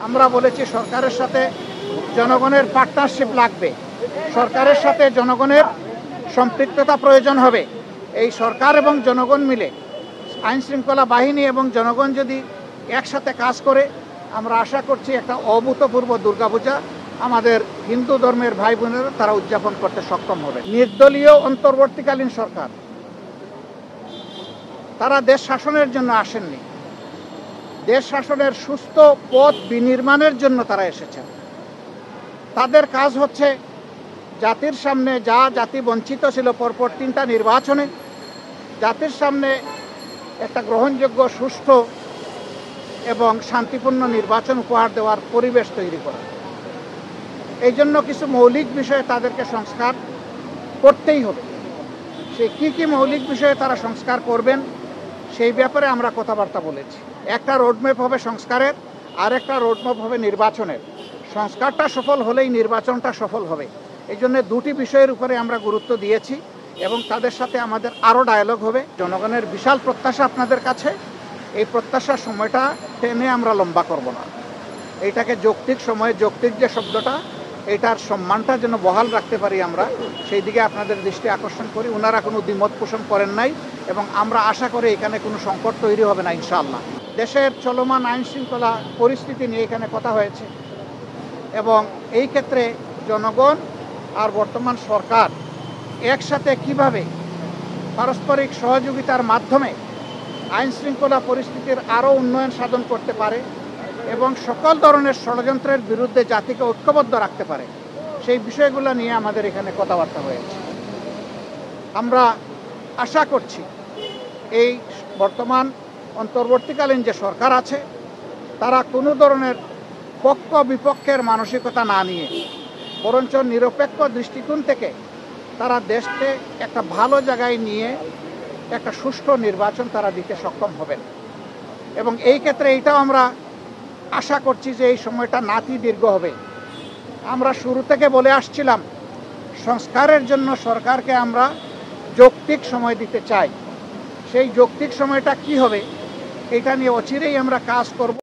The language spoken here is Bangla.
আমরা বলেছি সরকারের সাথে জনগণের পার্টনারশিপ লাগবে, সরকারের সাথে জনগণের সম্পৃক্ততা প্রয়োজন হবে। এই সরকার এবং জনগণ মিলে আইন শৃঙ্খলা বাহিনী এবং জনগণ যদি একসাথে কাজ করে, আমরা আশা করছি একটা অভূতপূর্ব দুর্গাপূজা আমাদের হিন্দু ধর্মের ভাই বোনেরা তারা উদযাপন করতে সক্ষম হবে। নির্দলীয় অন্তর্বর্তীকালীন সরকার, তারা দেশ শাসনের জন্য আসেননি, দেশ শাসনের সুস্থ পথ বিনির্মাণের জন্য তারা এসেছেন। তাদের কাজ হচ্ছে জাতির সামনে যা জাতি বঞ্চিত ছিল পরপর 3টা নির্বাচনে, জাতির সামনে একটা গ্রহণযোগ্য সুষ্ঠু এবং শান্তিপূর্ণ নির্বাচন উপহার দেওয়ার পরিবেশ তৈরি করা। এই জন্য কিছু মৌলিক বিষয়ে তাদেরকে সংস্কার করতেই হবে। সে কি মৌলিক বিষয়ে তারা সংস্কার করবেন সেই ব্যাপারে আমরা কথাবার্তা বলেছি। একটা রোডম্যাপ হবে সংস্কারের, আর একটা রোডম্যাপ হবে নির্বাচনের। সংস্কারটা সফল হলেই নির্বাচনটা সফল হবে। এই জন্য দুটি বিষয়ের উপরে আমরা গুরুত্ব দিয়েছি এবং তাদের সাথে আমাদের আরও ডায়ালগ হবে। জনগণের বিশাল প্রত্যাশা আপনাদের কাছে, এই প্রত্যাশার সময়টা টেনে আমরা লম্বা করব না। এইটাকে যৌক্তিক সময়ে, যৌক্তিক যে শব্দটা, এটার সম্মানটা যেন বহাল রাখতে পারি আমরা, সেই দিকে আপনাদের দৃষ্টি আকর্ষণ করি। ওনারা কোনো দ্বিমত পোষণ করেন নাই এবং আমরা আশা করি এখানে কোনো সংকট তৈরি হবে না ইনশাআল্লাহ। দেশের চলমান আইন শৃঙ্খলা পরিস্থিতি নিয়ে এখানে কথা হয়েছে এবং এই ক্ষেত্রে জনগণ আর বর্তমান সরকার একসাথে কিভাবে পারস্পরিক সহযোগিতার মাধ্যমে আইন শৃঙ্খলা পরিস্থিতির আরও উন্নয়ন সাধন করতে পারে এবং সকল ধরনের ষড়যন্ত্রের বিরুদ্ধে জাতিকে ঐক্যবদ্ধ রাখতে পারে, সেই বিষয়গুলো নিয়ে আমাদের এখানে কথাবার্তা হয়েছে। আমরা আশা করছি এই বর্তমান অন্তর্বর্তীকালীন যে সরকার আছে, তারা কোনো ধরনের পক্ষ বিপক্ষের মানসিকতা না নিয়ে বরঞ্চ নিরপেক্ষ দৃষ্টিকোণ থেকে তারা দেশকে একটা ভালো জায়গায় নিয়ে একটা সুষ্ঠু নির্বাচন তারা দিতে সক্ষম হবেন। এবং এই ক্ষেত্রে এইটাও আমরা আশা করছি যে এই সময়টা নাতি দীর্ঘ হবে। আমরা শুরু থেকে বলে আসছিলাম সংস্কারের জন্য সরকারকে আমরা যৌক্তিক সময় দিতে চাই। সেই যৌক্তিক সময়টা কি হবে এটা নিয়ে অচিরেই আমরা কাজ করব।